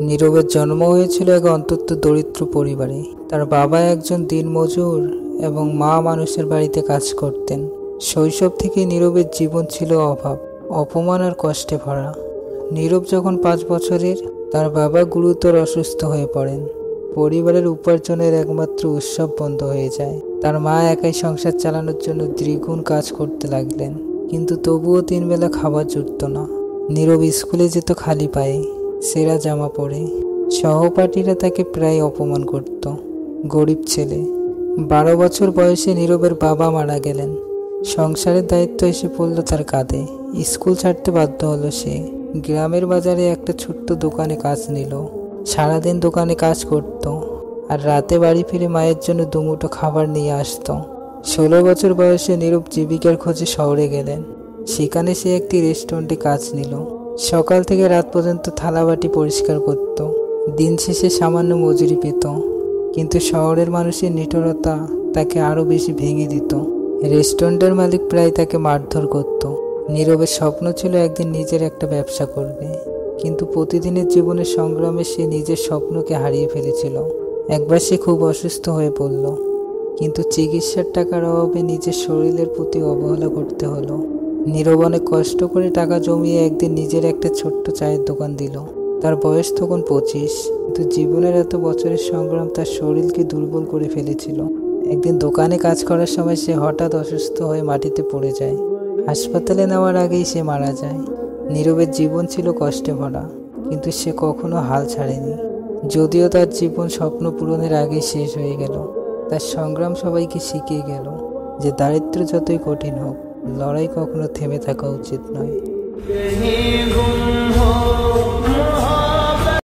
নীরবের জন্ম হয়েছিল এক অত্যন্ত দরিদ্র পরিবারে। তার বাবা একজন দিনমজুর এবং মা মানুষের বাড়িতে কাজ করতেন। শৈশব থেকে নীরবের জীবন ছিল অভাব, অপমান আর কষ্টে ভরা। নীরব যখন 5 বছরের, তার বাবা গুরুতর অসুস্থ হয়ে পড়েন। পরিবারের উপার্জনের একমাত্র উৎসব বন্ধ হয়ে যায়। তার মা একাই সংসার চালানোর জন্য দ্বিগুণ কাজ করতে লাগলেন, কিন্তু তবুও 3 বেলা খাবার জুটত না। নীরব স্কুলে যেত খালি পায়ে, ছেঁড়া জামা পরে। সহপাঠীরা তাকে প্রায় অপমান করত। গরিব ছেলে। 12 বছর বয়সে নীরবের বাবা মারা গেলেন। সংসারের দায়িত্ব এসে পড়ল তার কাঁধে। স্কুল ছাড়তে বাধ্য হলো সে। গ্রামের বাজারে একটা ছোট্ট দোকানে কাজ নিল। সারাদিন দোকানে কাজ করত, আর রাতে বাড়ি ফিরে মায়ের জন্য দুমুঠো খাবার নিয়ে আসতো। 16 বছর বয়সে নীরব জীবিকার খোঁজে শহরে গেলেন। সেখানে সে একটি রেস্টুরেন্টে কাজ নিল। সকাল থেকে রাত পর্যন্ত থালাবাটি পরিষ্কার করত। দিন শেষে সামান্য মজুরি পেত, কিন্তু শহরের মানুষের নিঠুরতা তাকে আরও বেশি ভেঙে দিত। রেস্টুরেন্টের মালিক প্রায় তাকে মারধর করত। নীরবের স্বপ্ন ছিল একদিন নিজের একটা ব্যবসা করবে, কিন্তু প্রতিদিনের জীবনের সংগ্রামে সে নিজের স্বপ্নকে হারিয়ে ফেলেছিল। একবার সে খুব অসুস্থ হয়ে পড়ল, কিন্তু চিকিৎসার টাকার অভাবে নিজের শরীরের প্রতি অবহেলা করতে হলো। নীরব অনেক কষ্ট করে টাকা জমিয়ে একদিন নিজের একটা ছোট্ট চায়ের দোকান দিল। তার বয়স তখন 25, কিন্তু জীবনের এত বছরের সংগ্রাম তার শরীরকে দুর্বল করে ফেলেছিল। একদিন দোকানে কাজ করার সময় সে হঠাৎ অসুস্থ হয়ে মাটিতে পড়ে যায়। হাসপাতালে নেওয়ার আগেই সে মারা যায়। নীরবের জীবন ছিল কষ্টে ভরা, কিন্তু সে কখনো হাল ছাড়েনি। যদিও তার জীবন স্বপ্ন পূরণের আগেই শেষ হয়ে গেল, তার সংগ্রাম সবাইকে শিখিয়ে গেল যে দারিদ্র্য যতই কঠিন হোক, লড়াই কখনো থেমে থাকা উচিত নয়।